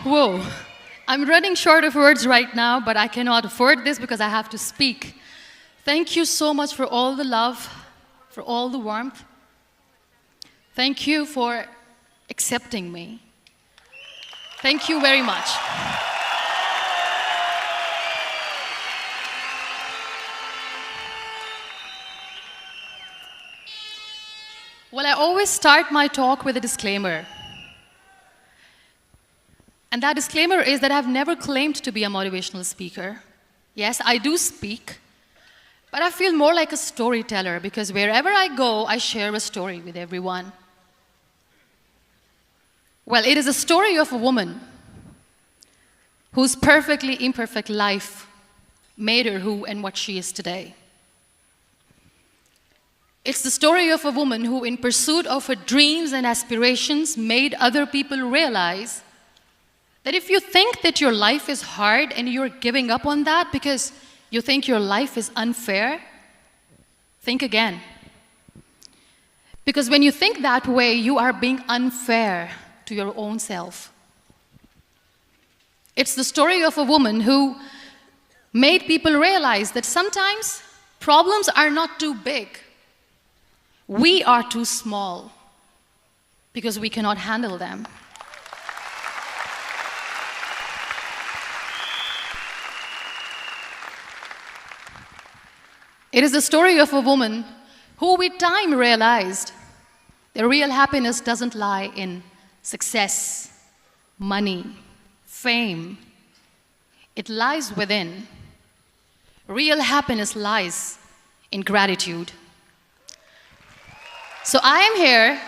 Whoa. I'm running short of words right now, but I cannot afford this because I have to speak. Thank you so much for all the love, for all the warmth. Thank you for accepting me. Thank you very much. Well, I always start my talk with a disclaimer. And that disclaimer is that I've never claimed to be a motivational speaker. Yes, I do speak, but I feel more like a storyteller because wherever I go, I share a story with everyone. Well, it is a story of a woman whose perfectly imperfect life made her who and what she is today. It's the story of a woman who, in pursuit of her dreams and aspirations, made other people realize that if you think that your life is hard and you're giving up on that because you think your life is unfair, think again. Because when you think that way, you are being unfair to your own self. It's the story of a woman who made people realize that sometimes problems are not too big. We are too small because we cannot handle them. It is the story of a woman who with time realized that real happiness doesn't lie in success, money, fame. It lies within. Real happiness lies in gratitude. So I am here,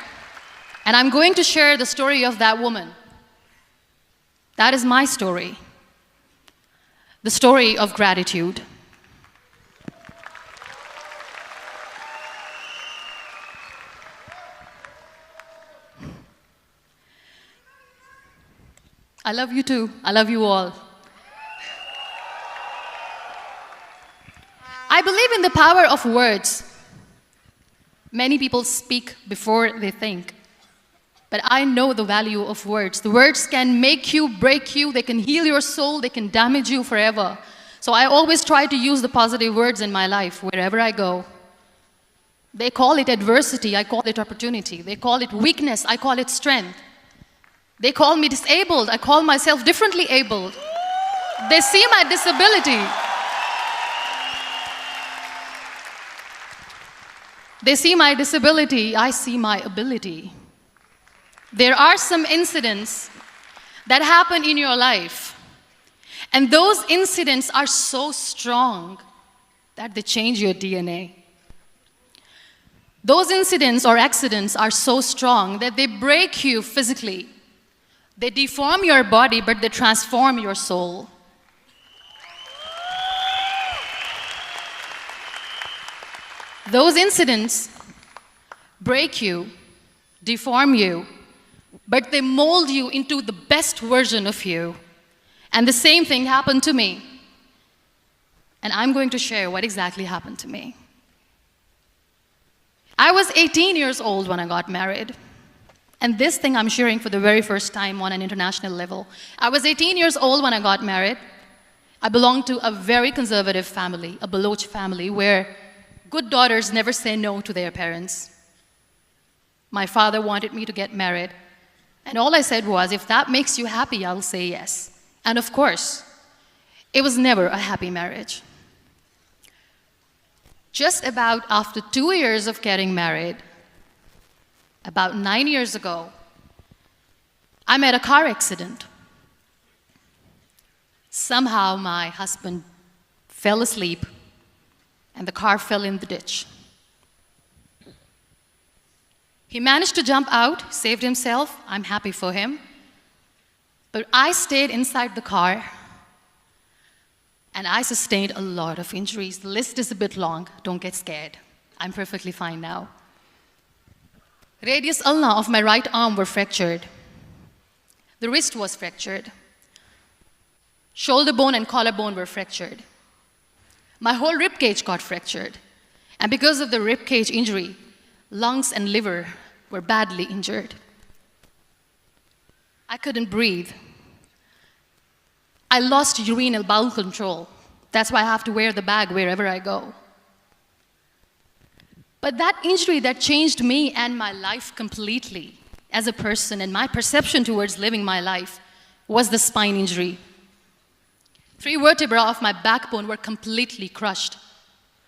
and I'm going to share the story of that woman. That is my story. The story of gratitude. I love you too. I love you all. I believe in the power of words. Many people speak before they think. But I know the value of words. The words can make you, break you, they can heal your soul, they can damage you forever. So I always try to use the positive words in my life wherever I go. They call it adversity, I call it opportunity. They call it weakness, I call it strength. They call me disabled, I call myself differently abled. They see my disability. They see my disability, I see my ability. There are some incidents that happen in your life, and those incidents are so strong that they change your DNA. Those incidents or accidents are so strong that they break you physically. They deform your body, but they transform your soul. Those incidents break you, deform you, but they mold you into the best version of you. And the same thing happened to me. And I'm going to share what exactly happened to me. I was 18 years old when I got married. And this thing I'm sharing for the very first time on an international level. I was 18 years old when I got married. I belonged to a very conservative family, a Baloch family, where good daughters never say no to their parents. My father wanted me to get married. And all I said was, if that makes you happy, I'll say yes. And of course, it was never a happy marriage. Just about after 2 years of getting married, about 9 years ago, I met a car accident. Somehow my husband fell asleep and the car fell in the ditch. He managed to jump out, saved himself. I'm happy for him. But I stayed inside the car and I sustained a lot of injuries. The list is a bit long. Don't get scared. I'm perfectly fine now. Radius ulna of my right arm were fractured. The wrist was fractured. Shoulder bone and collarbone were fractured. My whole rib cage got fractured. And because of the rib cage injury, lungs and liver were badly injured. I couldn't breathe. I lost urinary bowel control. That's why I have to wear the bag wherever I go. But that injury that changed me and my life completely as a person and my perception towards living my life was the spine injury. 3 vertebrae of my backbone were completely crushed,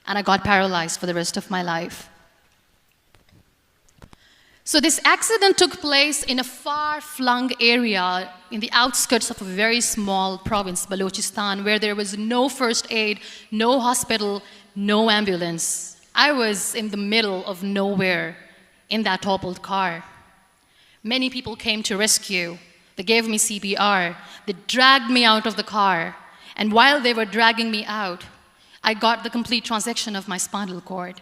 and I got paralyzed for the rest of my life. So this accident took place in a far-flung area in the outskirts of a very small province, Balochistan, where there was no first aid, no hospital, no ambulance. I was in the middle of nowhere in that toppled car. Many people came to rescue. They gave me CPR. They dragged me out of the car. And while they were dragging me out, I got the complete transection of my spinal cord.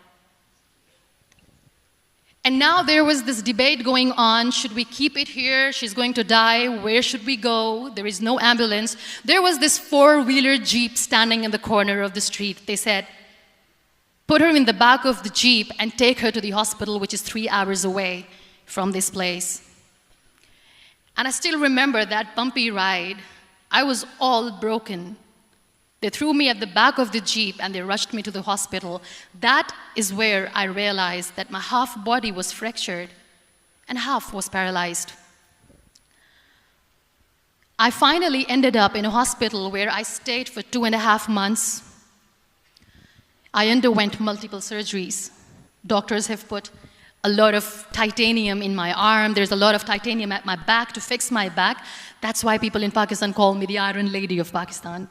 And now there was this debate going on. Should we keep it here? She's going to die. Where should we go? There is no ambulance. There was this 4-wheeler Jeep standing in the corner of the street. They said, put her in the back of the Jeep and take her to the hospital, which is 3 hours away from this place. And I still remember that bumpy ride. I was all broken. They threw me at the back of the Jeep and they rushed me to the hospital. That is where I realized that my half body was fractured and half was paralyzed. I finally ended up in a hospital where I stayed for 2.5 months. I underwent multiple surgeries. Doctors have put a lot of titanium in my arm. There's a lot of titanium at my back to fix my back. That's why people in Pakistan call me the Iron Lady of Pakistan.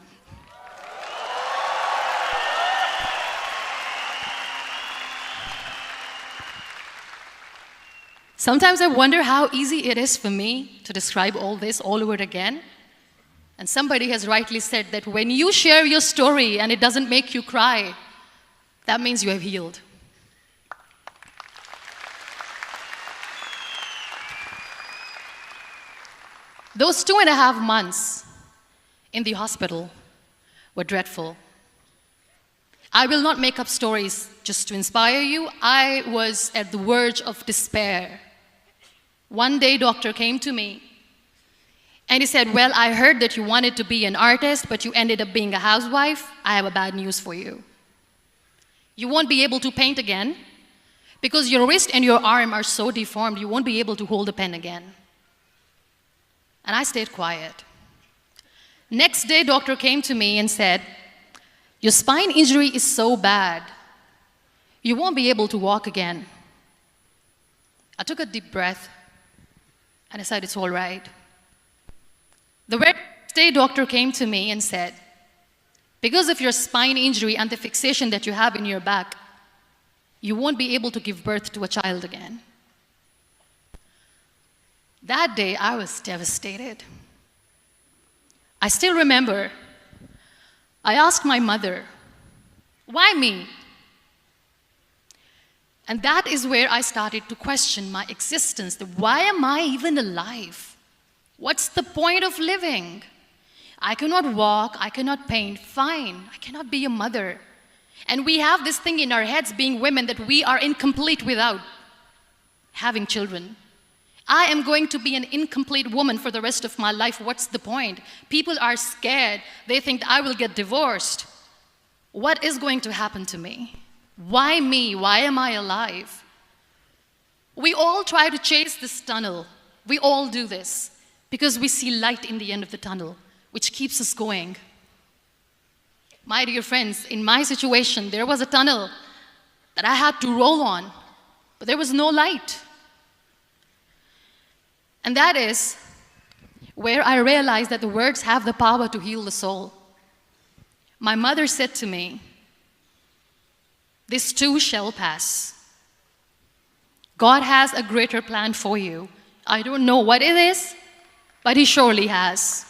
Sometimes I wonder how easy it is for me to describe all this all over again. And somebody has rightly said that when you share your story and it doesn't make you cry, that means you have healed. Those 2.5 months in the hospital were dreadful. I will not make up stories just to inspire you. I was at the verge of despair. One day, doctor came to me and he said, well, I heard that you wanted to be an artist, but you ended up being a housewife. I have a bad news for you. You won't be able to paint again because your wrist and your arm are so deformed, you won't be able to hold a pen again. And I stayed quiet. Next day, doctor came to me and said, your spine injury is so bad, you won't be able to walk again. I took a deep breath and I said, it's all right. The very next day, doctor came to me and said, because of your spine injury and the fixation that you have in your back, you won't be able to give birth to a child again. That day, I was devastated. I still remember, I asked my mother, why me? And that is where I started to question my existence. Why am I even alive? What's the point of living? I cannot walk, I cannot paint, fine. I cannot be a mother. And we have this thing in our heads, being women, that we are incomplete without having children. I am going to be an incomplete woman for the rest of my life. What's the point? People are scared. They think I will get divorced. What is going to happen to me? Why me? Why am I alive? We all try to chase this tunnel. We all do this because we see light in the end of the tunnel, which keeps us going. My dear friends, in my situation, there was a tunnel that I had to roll on, but there was no light. And that is where I realized that the words have the power to heal the soul. My mother said to me, this too shall pass. God has a greater plan for you. I don't know what it is, but He surely has.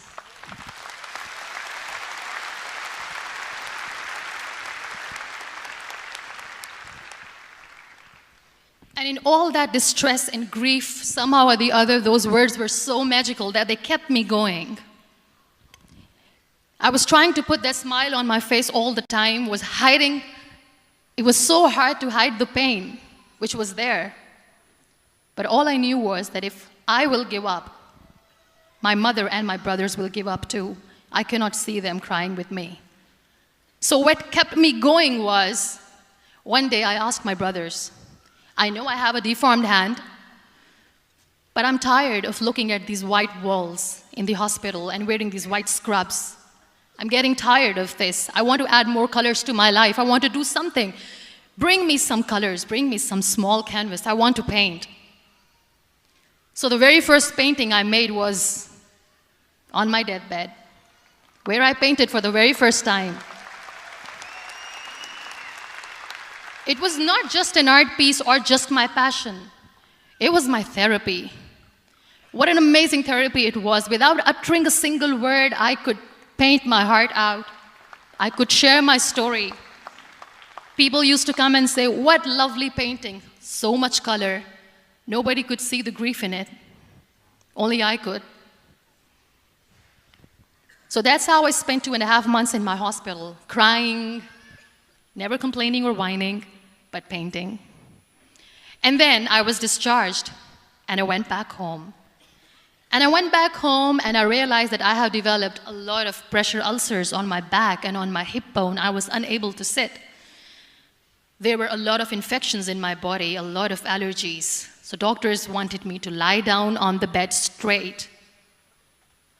And in all that distress and grief, somehow or the other, those words were so magical that they kept me going. I was trying to put that smile on my face all the time, was hiding. It was so hard to hide the pain, which was there. But all I knew was that if I will give up, my mother and my brothers will give up too. I cannot see them crying with me. So what kept me going was, one day I asked my brothers, I know I have a deformed hand, but I'm tired of looking at these white walls in the hospital and wearing these white scrubs. I'm getting tired of this. I want to add more colors to my life. I want to do something. Bring me some colors. Bring me some small canvas. I want to paint. So the very first painting I made was on my deathbed, where I painted for the very first time. It was not just an art piece or just my passion. It was my therapy. What an amazing therapy it was. Without uttering a single word, I could paint my heart out. I could share my story. People used to come and say, what lovely painting, so much color. Nobody could see the grief in it. Only I could. So that's how I spent 2.5 months in my hospital, crying, never complaining or whining, but painting. And then I was discharged, and I went back home. And I went back home, and I realized that I have developed a lot of pressure ulcers on my back and on my hip bone. I was unable to sit. There were a lot of infections in my body, a lot of allergies. So doctors wanted me to lie down on the bed straight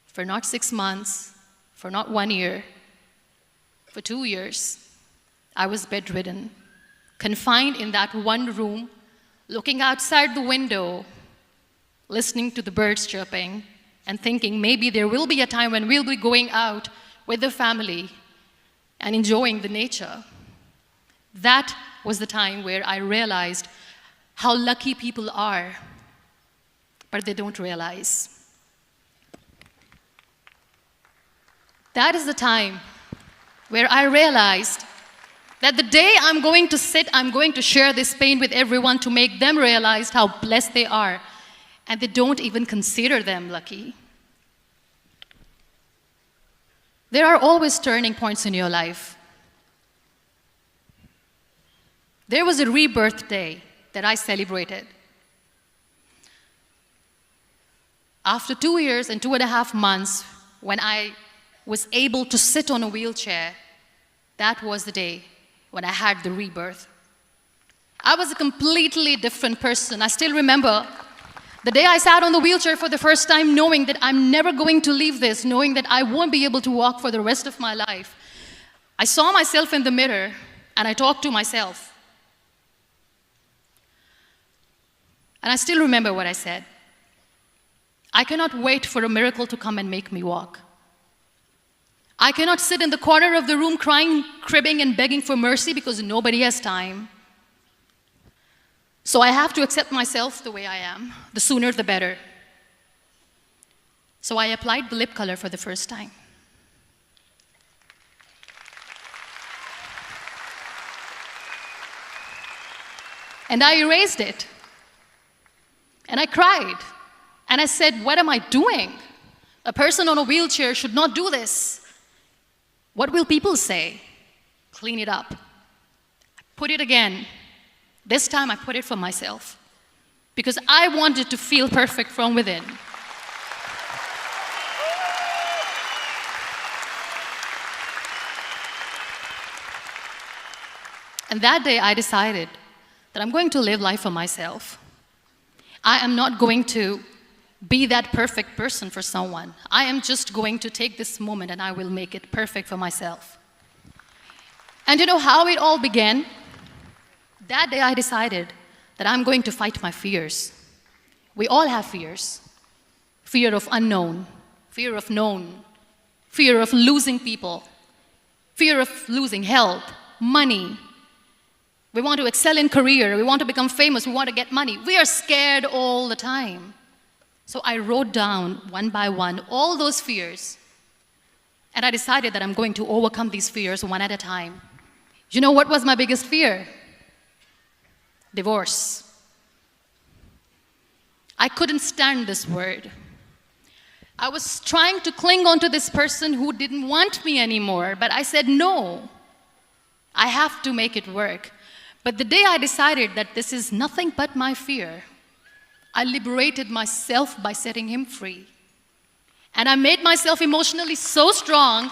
for not 6 months, for not 1 year, for 2 years. I was bedridden, confined in that one room, looking outside the window, listening to the birds chirping, and thinking maybe there will be a time when we'll be going out with the family and enjoying the nature. That was the time where I realized how lucky people are, but they don't realize. That is the time where I realized that the day I'm going to sit, I'm going to share this pain with everyone to make them realize how blessed they are, and they don't even consider them lucky. There are always turning points in your life. There was a rebirth day that I celebrated. After 2 years and 2.5 months, when I was able to sit on a wheelchair, that was the day when I had the rebirth. I was a completely different person. I still remember the day I sat on the wheelchair for the first time, knowing that I'm never going to leave this, knowing that I won't be able to walk for the rest of my life. I saw myself in the mirror, and I talked to myself. And I still remember what I said. I cannot wait for a miracle to come and make me walk. I cannot sit in the corner of the room crying, cribbing, and begging for mercy because nobody has time. So I have to accept myself the way I am. The sooner, the better. So I applied the lip color for the first time. And I erased it. And I cried. And I said, what am I doing? A person on a wheelchair should not do this. What will people say? Clean it up. Put it again. This time I put it for myself. Because I wanted to feel perfect from within. And that day I decided that I'm going to live life for myself. I am not going to be that perfect person for someone. I am just going to take this moment and I will make it perfect for myself. And you know how it all began? That day I decided that I'm going to fight my fears. We all have fears. Fear of unknown, fear of known, fear of losing people, fear of losing health, money. We want to excel in career, we want to become famous, we want to get money. We are scared all the time. So I wrote down one by one all those fears. And I decided that I'm going to overcome these fears one at a time. You know what was my biggest fear? Divorce. I couldn't stand this word. I was trying to cling on to this person who didn't want me anymore, but I said no. I have to make it work. But the day I decided that this is nothing but my fear, I liberated myself by setting him free. And I made myself emotionally so strong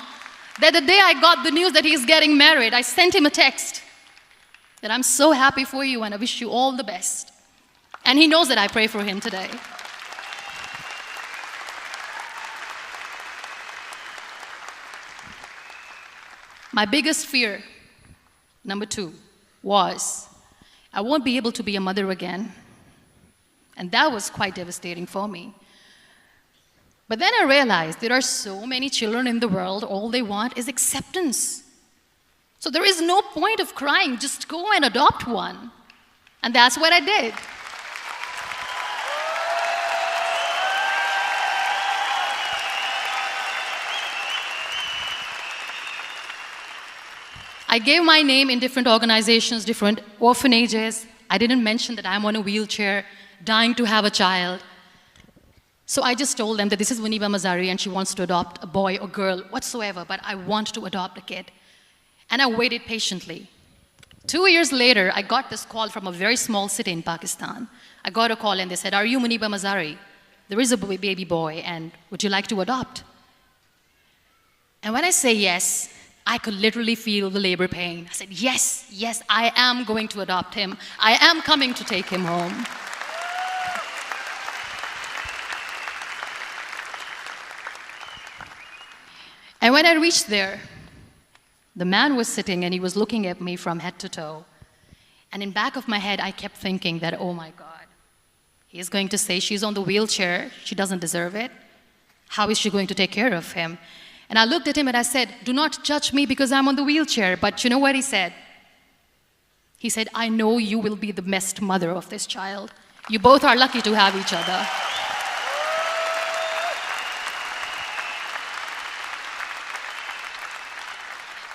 that the day I got the news that he's getting married, I sent him a text that I'm so happy for you and I wish you all the best. And he knows that I pray for him today. My biggest fear, number 2, was I won't be able to be a mother again. And that was quite devastating for me. But then I realized there are so many children in the world, all they want is acceptance. So there is no point of crying, just go and adopt one. And that's what I did. I gave my name in different organizations, different orphanages. I didn't mention that I'm on a wheelchair, dying to have a child. So I just told them that this is Muniba Mazari and she wants to adopt a boy or girl, whatsoever, but I want to adopt a kid. And I waited patiently. 2 years later, I got this call from a very small city in Pakistan. I got a call and they said, "Are you Muniba Mazari? There is a baby boy and would you like to adopt?" And when I say yes, I could literally feel the labor pain. I said, yes, yes, I am going to adopt him. I am coming to take him home. And when I reached there, the man was sitting and he was looking at me from head to toe. And in back of my head, I kept thinking that, oh my God, he is going to say she's on the wheelchair, she doesn't deserve it. How is she going to take care of him? And I looked at him and I said, "Do not judge me because I'm on the wheelchair." But you know what he said? He said, "I know you will be the best mother of this child. You both are lucky to have each other."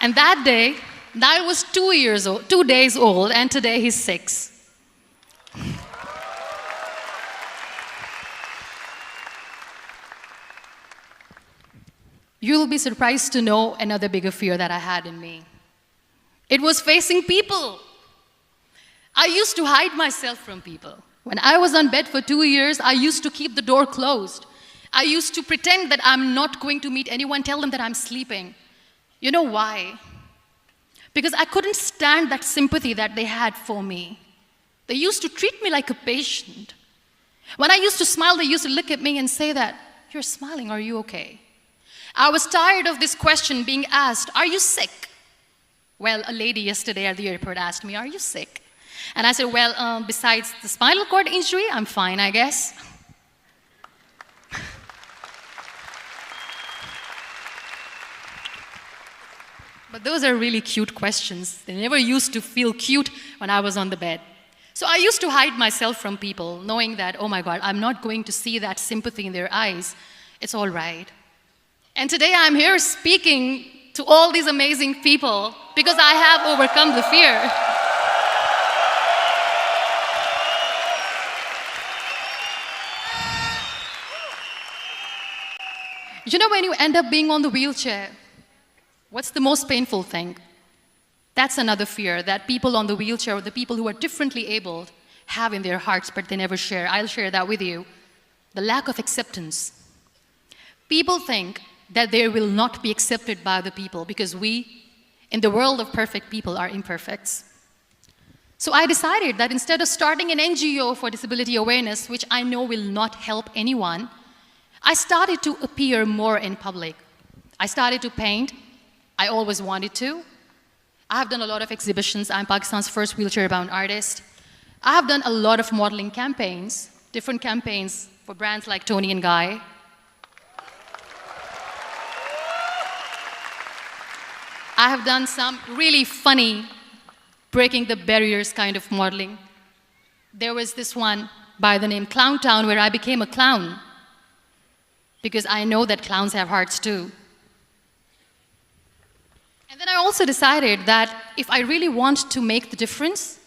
And that day, I was 2 days old, and today he's 6. You'll be surprised to know another bigger fear that I had in me. It was facing people. I used to hide myself from people. When I was on bed for 2 years, I used to keep the door closed. I used to pretend that I'm not going to meet anyone, tell them that I'm sleeping. You know why? Because I couldn't stand that sympathy that they had for me. They used to treat me like a patient. When I used to smile, they used to look at me and say that, "You're smiling, are you okay?" I was tired of this question being asked, "Are you sick?" Well, a lady yesterday at the airport asked me, "Are you sick?" And I said, "Well, besides the spinal cord injury, I'm fine, I guess." But those are really cute questions. They never used to feel cute when I was on the bed. So I used to hide myself from people, knowing that, oh my God, I'm not going to see that sympathy in their eyes. It's all right. And today I'm here speaking to all these amazing people because I have overcome the fear. You know, when you end up being on the wheelchair, what's the most painful thing? That's another fear that people on the wheelchair or the people who are differently abled have in their hearts, but they never share. I'll share that with you. The lack of acceptance. People think that they will not be accepted by the people because we, in the world of perfect people, are imperfects. So I decided that instead of starting an NGO for disability awareness, which I know will not help anyone, I started to appear more in public. I started to paint. I always wanted to. I have done a lot of exhibitions. I'm Pakistan's first wheelchair-bound artist. I have done a lot of modeling campaigns, different campaigns for brands like Tony and Guy. I have done some really funny, breaking the barriers kind of modeling. There was this one by the name Clown Town where I became a clown because I know that clowns have hearts too. And then I also decided that if I really want to make the difference,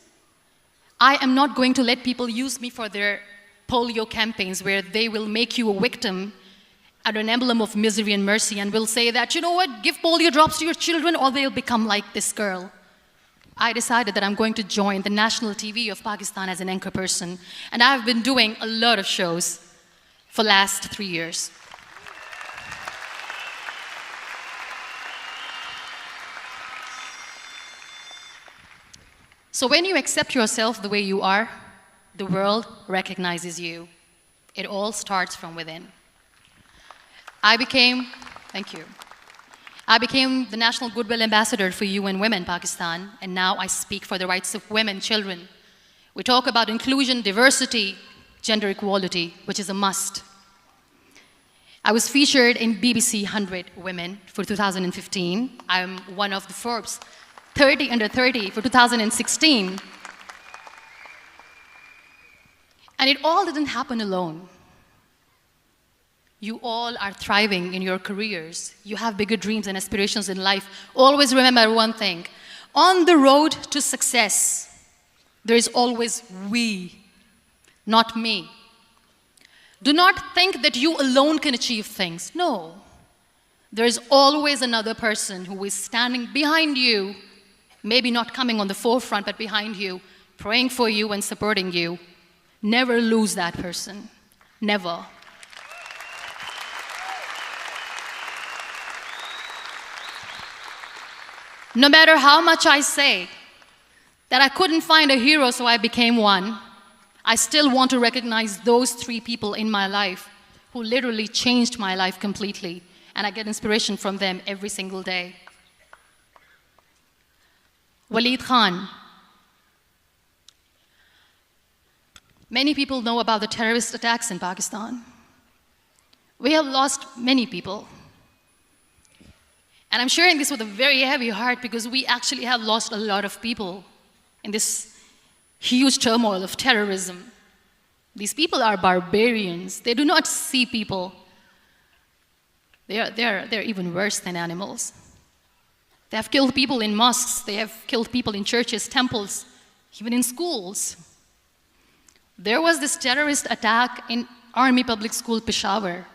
I am not going to let people use me for their polio campaigns where they will make you a victim and an emblem of misery and mercy and will say that, you know what, give polio drops to your children or they'll become like this girl. I decided that I'm going to join the national TV of Pakistan as an anchor person. And I've been doing a lot of shows for the last 3 years. So when you accept yourself the way you are, the world recognizes you. It all starts from within. Thank you. I became the National Goodwill Ambassador for UN Women Pakistan, and now I speak for the rights of women, children. We talk about inclusion, diversity, gender equality, which is a must. I was featured in BBC 100 Women for 2015. I'm one of the Forbes 30 under 30 for 2016. And it all didn't happen alone. You all are thriving in your careers. You have bigger dreams and aspirations in life. Always remember one thing. On the road to success, there is always we, not me. Do not think that you alone can achieve things. No. There is always another person who is standing behind you, maybe not coming on the forefront, but behind you, praying for you and supporting you. Never lose that person. Never. No matter how much I say that I couldn't find a hero, so I became one, I still want to recognize those 3 people in my life who literally changed my life completely, and I get inspiration from them every single day. Waleed Khan. Many people know about the terrorist attacks in Pakistan. We have lost many people. And I'm sharing this with a very heavy heart because we actually have lost a lot of people in this huge turmoil of terrorism. These people are barbarians. They do not see people. They're even worse than animals. They have killed people in mosques. They have killed people in churches, temples, even in schools. There was this terrorist attack in Army Public School, Peshawar,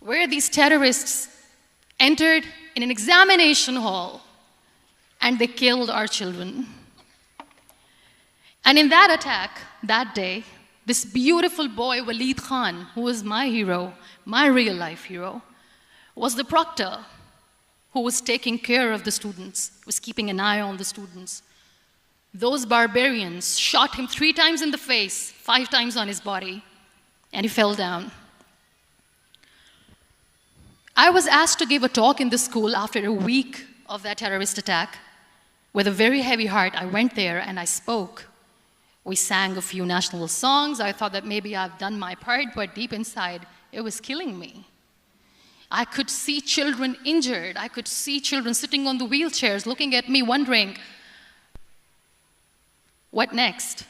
where these terrorists entered in an examination hall and they killed our children. And in that attack, that day, this beautiful boy, Waleed Khan, who was my hero, my real-life hero, was the proctor who was taking care of the students, was keeping an eye on the students. Those barbarians shot him 3 times in the face, 5 times on his body, and he fell down. I was asked to give a talk in the school after a week of that terrorist attack. With a very heavy heart, I went there and I spoke. We sang a few national songs. I thought that maybe I've done my part, but deep inside, it was killing me. I could see children injured. I could see children sitting on the wheelchairs, looking at me, wondering, what next?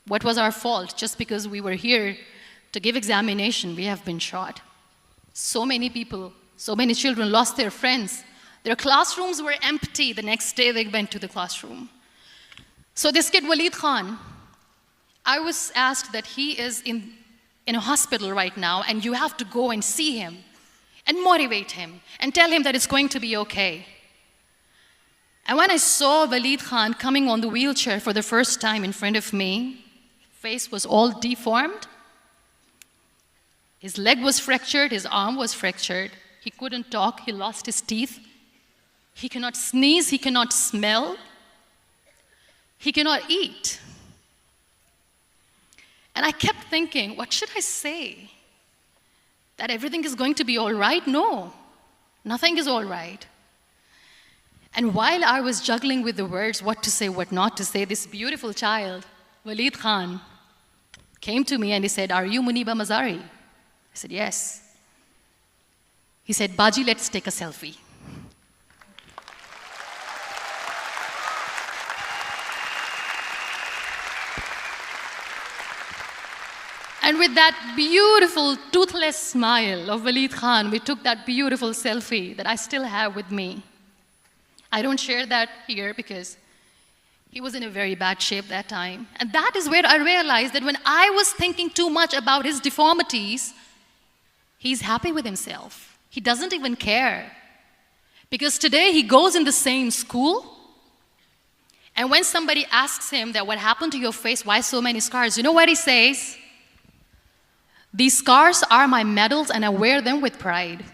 What was our fault? Just because we were here to give examination, we have been shot. So many people, so many children lost their friends. Their classrooms were empty. The next day they went to the classroom. So this kid, Waleed Khan, I was asked that he is in a hospital right now, and you have to go and see him and motivate him and tell him that it's going to be okay. And when I saw Waleed Khan coming on the wheelchair for the first time in front of me, face was all deformed. His leg was fractured, his arm was fractured. He couldn't talk, he lost his teeth. He cannot sneeze, he cannot smell. He cannot eat. And I kept thinking, what should I say? That everything is going to be all right? No, nothing is all right. And while I was juggling with the words, what to say, what not to say, this beautiful child, Waleed Khan, came to me and he said, "Are you Muniba Mazari?" I said, "Yes." He said, "Baji, let's take a selfie." And with that beautiful, toothless smile of Waleed Khan, we took that beautiful selfie that I still have with me. I don't share that here because he was in a very bad shape that time. And that is where I realized that when I was thinking too much about his deformities, he's happy with himself. He doesn't even care. Because today he goes in the same school, and when somebody asks him that what happened to your face, why so many scars, you know what he says? "These scars are my medals and I wear them with pride."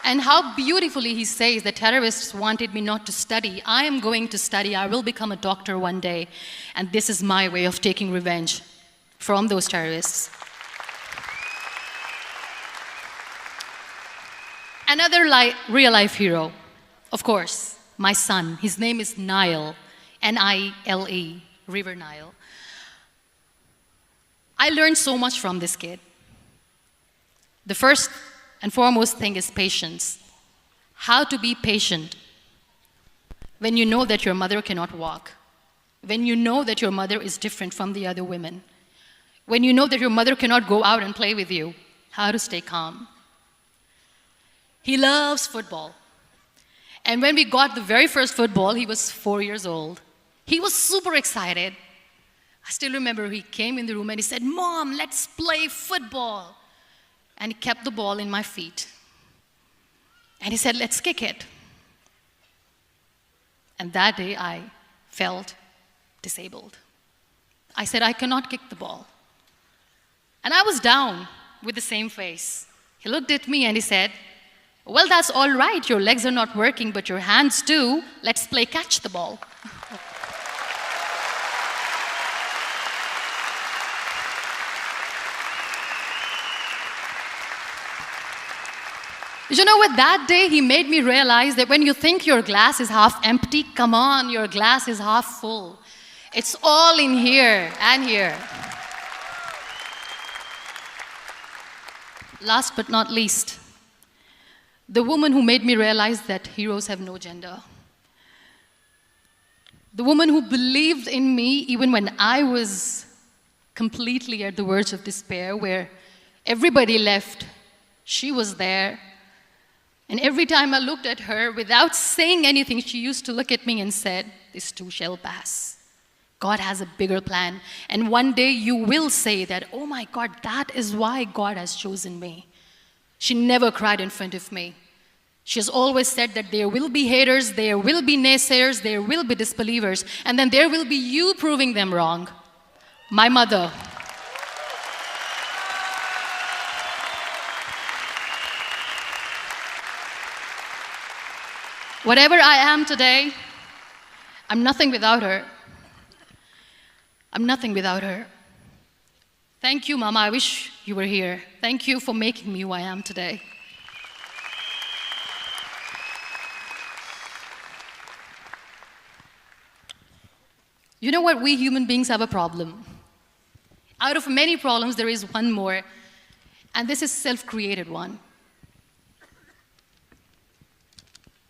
And how beautifully he says the terrorists wanted me not to study. I am going to study. I will become a doctor one day. And this is my way of taking revenge from those terrorists. Another real-life hero, of course, my son. His name is Nile, N-I-L-E, River Nile. I learned so much from this kid. The first and foremost thing is patience. How to be patient when you know that your mother cannot walk, when you know that your mother is different from the other women, when you know that your mother cannot go out and play with you, how to stay calm. He loves football. And when we got the very first football, he was 4 years old. He was super excited. I still remember he came in the room and he said, "Mom, let's play football." And he kept the ball in my feet. And he said, "Let's kick it." And that day I felt disabled. I said, "I cannot kick the ball." And I was down with the same face. He looked at me and he said, "Well, that's all right. Your legs are not working, but your hands do. Let's play catch the ball." You know what? That day he made me realize that when you think your glass is half empty, come on, your glass is half full. It's all in here and here. Last but not least, the woman who made me realize that heroes have no gender. The woman who believed in me even when I was completely at the verge of despair, where everybody left, she was there. And every time I looked at her, without saying anything, she used to look at me and said, "This too shall pass. God has a bigger plan. And one day you will say that, oh my God, that is why God has chosen me." She never cried in front of me. She has always said that there will be haters, there will be naysayers, there will be disbelievers, and then there will be you proving them wrong. My mother. Whatever I am today, I'm nothing without her. I'm nothing without her. Thank you, Mama. I wish you were here. Thank you for making me who I am today. You know what? We human beings have a problem. Out of many problems, there is one more, and this is a self-created one.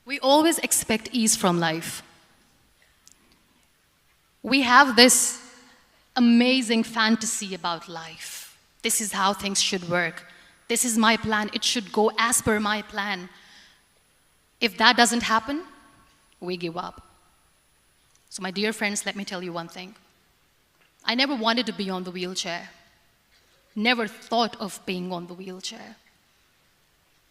We always expect ease from life. We have this amazing fantasy about life. This is how things should work. This is my plan. It should go as per my plan. If that doesn't happen, we give up. So my dear friends, let me tell you one thing. I never wanted to be on the wheelchair. Never thought of being on the wheelchair.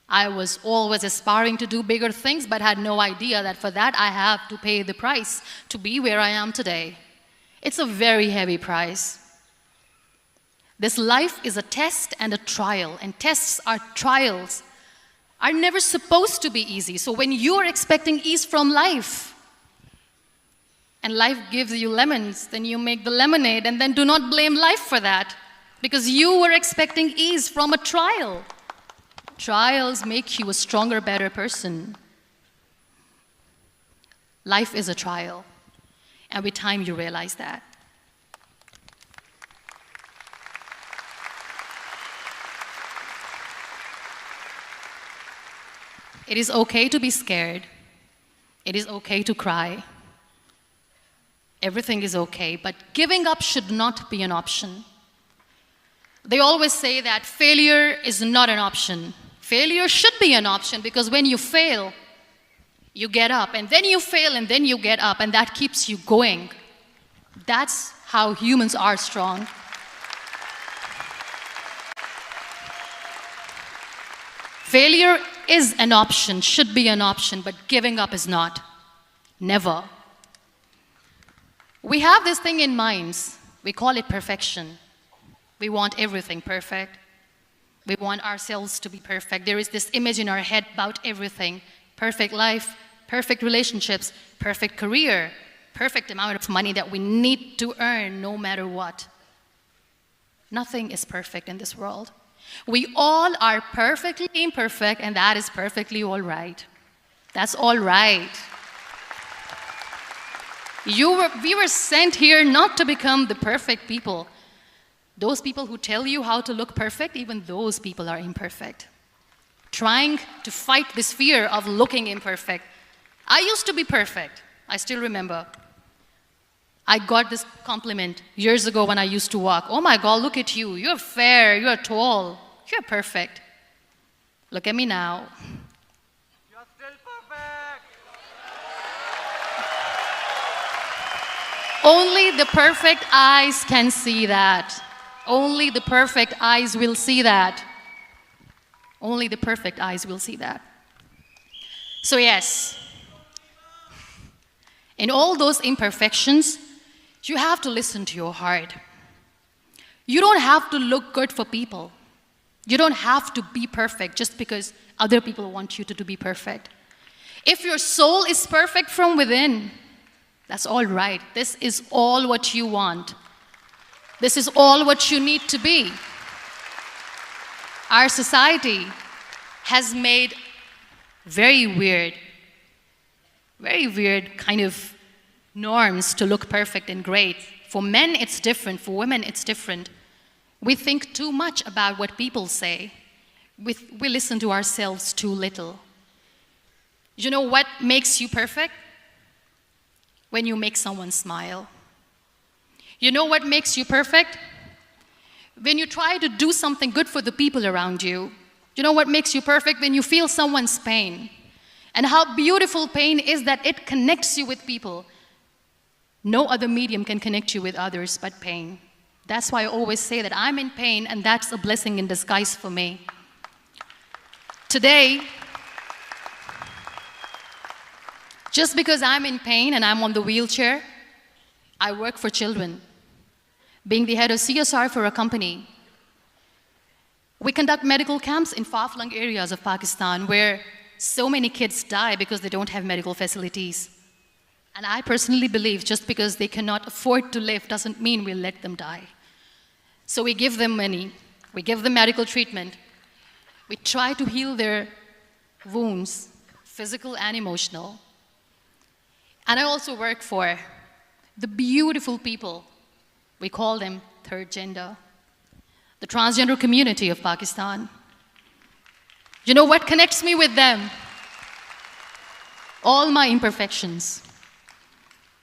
I was always aspiring to do bigger things, but had no idea that for that I have to pay the price to be where I am today. It's a very heavy price. This life is a test and a trial, and tests are trials are never supposed to be easy. So when you are expecting ease from life, and life gives you lemons, then you make the lemonade, and then do not blame life for that, because you were expecting ease from a trial. Trials make you a stronger, better person. Life is a trial, and with time you realize that. It is okay to be scared. It is okay to cry. Everything is okay, but giving up should not be an option. They always say that failure is not an option. Failure should be an option, because when you fail, you get up, and then you fail, and then you get up, and that keeps you going. That's how humans are strong. Failure is an option, should be an option, but giving up is not. Never. We have this thing in minds. We call it perfection. We want everything perfect. We want ourselves to be perfect. There is this image in our head about everything. Perfect life, perfect relationships, perfect career, perfect amount of money that we need to earn no matter what. Nothing is perfect in this world. We all are perfectly imperfect, and that is perfectly all right. That's all right. We were sent here not to become the perfect people. Those people who tell you how to look perfect, even those people are imperfect. Trying to fight this fear of looking imperfect. I used to be perfect. I still remember. I got this compliment years ago when I used to walk. Oh my God, look at you. You're fair, you're tall, you're perfect. Look at me now. You're still perfect. Only the perfect eyes can see that. Only the perfect eyes will see that. Only the perfect eyes will see that. So yes, in all those imperfections, you have to listen to your heart. You don't have to look good for people. You don't have to be perfect just because other people want you to be perfect. If your soul is perfect from within, that's all right. This is all what you want. This is all what you need to be. Our society has made very weird kind of norms to look perfect and great. For men, it's different. For women, it's different. We think too much about what people say. We listen to ourselves too little. You know what makes you perfect? When you make someone smile. You know what makes you perfect? When you try to do something good for the people around you. You know what makes you perfect? When you feel someone's pain. And how beautiful pain is that it connects you with people. No other medium can connect you with others but pain. That's why I always say that I'm in pain, and that's a blessing in disguise for me. Today, just because I'm in pain and I'm on the wheelchair, I work for children. Being the head of CSR for a company, we conduct medical camps in far-flung areas of Pakistan where so many kids die because they don't have medical facilities. And I personally believe just because they cannot afford to live doesn't mean we'll let them die. So we give them money, we give them medical treatment, we try to heal their wounds, physical and emotional. And I also work for the beautiful people. We call them third gender, the transgender community of Pakistan. You know what connects me with them? All my imperfections.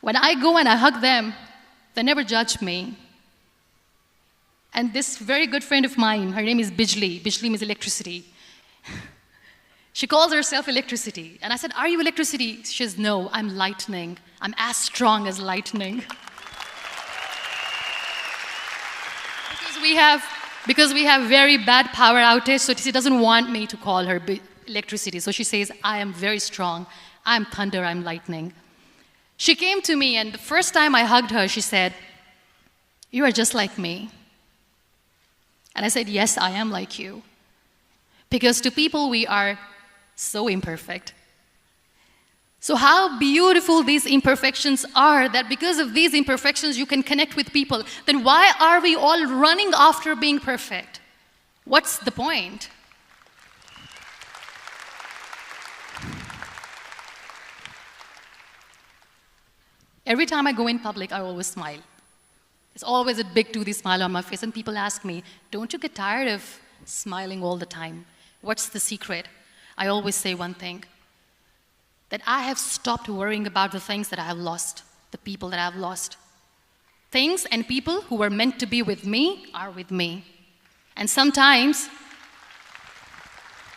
When I go and I hug them, they never judge me. And this very good friend of mine, her name is Bijli. Bijli means electricity. She calls herself electricity. And I said, are you electricity? She says, no, I'm lightning. I'm as strong as lightning. Because we have very bad power outage, so she doesn't want me to call her electricity. So she says, I am very strong. I'm thunder, I'm lightning. She came to me, and the first time I hugged her, she said, you are just like me. And I said, yes, I am like you. Because to people, we are so imperfect. So how beautiful these imperfections are, that because of these imperfections you can connect with people. Then why are we all running after being perfect? What's the point? Every time I go in public, I always smile. There's always a big toothy smile on my face, and people ask me, don't you get tired of smiling all the time? What's the secret? I always say one thing, that I have stopped worrying about the things that I have lost, the people that I have lost. Things and people who were meant to be with me are with me. And sometimes,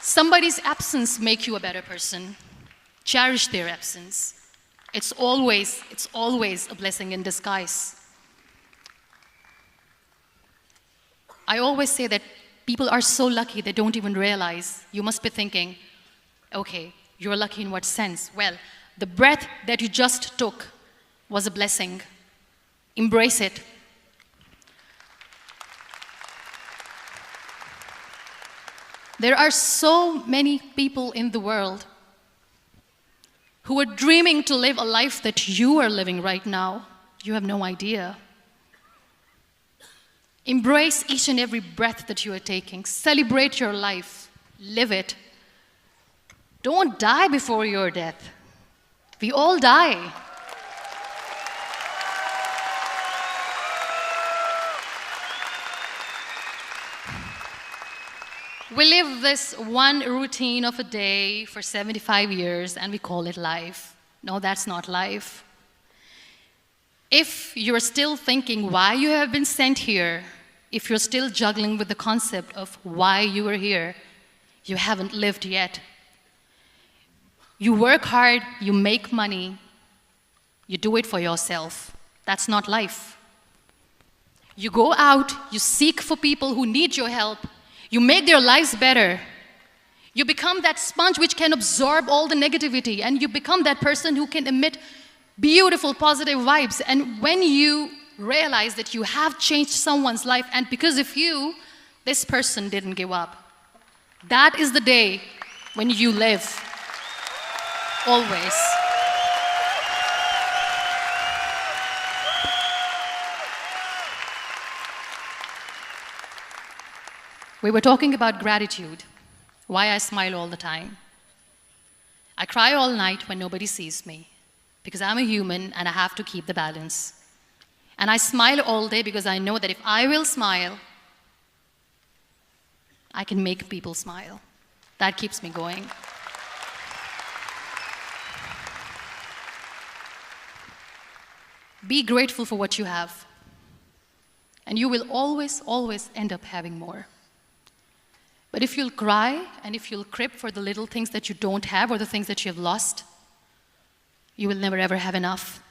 somebody's absence makes you a better person. Cherish their absence. It's always a blessing in disguise. I always say that people are so lucky they don't even realize. You must be thinking, okay, you're lucky in what sense? Well, the breath that you just took was a blessing. Embrace it. There are so many people in the world who are dreaming to live a life that you are living right now. You have no idea. Embrace each and every breath that you are taking. Celebrate your life. Live it. Don't die before your death. We all die. We live this one routine of a day for 75 years and we call it life. No, that's not life. If you're still thinking why you have been sent here, if you're still juggling with the concept of why you are here, you haven't lived yet. You work hard, you make money, you do it for yourself. That's not life. You go out, you seek for people who need your help, you make their lives better. You become that sponge which can absorb all the negativity, and you become that person who can emit beautiful, positive vibes. And when you realize that you have changed someone's life, and because of you, this person didn't give up, that is the day when you live. Always. We were talking about gratitude, why I smile all the time. I cry all night when nobody sees me, because I'm a human and I have to keep the balance. And I smile all day because I know that if I will smile, I can make people smile. That keeps me going. Be grateful for what you have, and you will always, always end up having more. But if you'll cry and if you'll crib for the little things that you don't have or the things that you have lost, you will never ever have enough.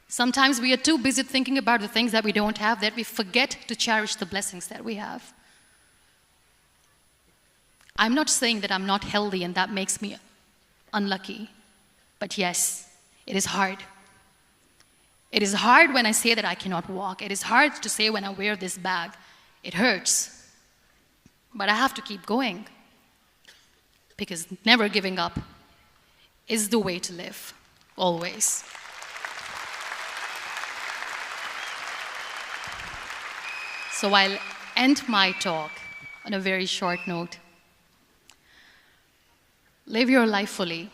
Sometimes we are too busy thinking about the things that we don't have that we forget to cherish the blessings that we have. I'm not saying that I'm not healthy and that makes me unlucky, but yes, it is hard. It is hard when I say that I cannot walk. It is hard to say when I wear this bag. It hurts. But I have to keep going, because never giving up is the way to live, always. So I'll end my talk on a very short note. Live your life fully.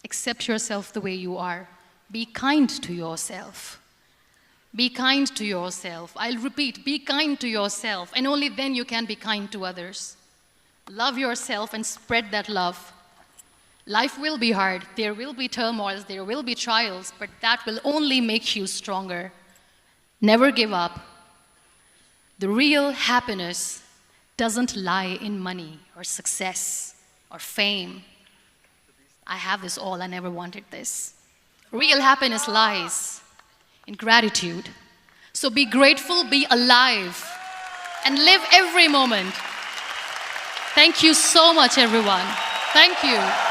Accept yourself the way you are. Be kind to yourself. Be kind to yourself. I'll repeat, be kind to yourself, and only then you can be kind to others. Love yourself and spread that love. Life will be hard. There will be turmoils, there will be trials, but that will only make you stronger. Never give up. The real happiness doesn't lie in money or success or fame. I have this all, I never wanted this. Real happiness lies in gratitude. So be grateful, be alive, and live every moment. Thank you so much, everyone. Thank you.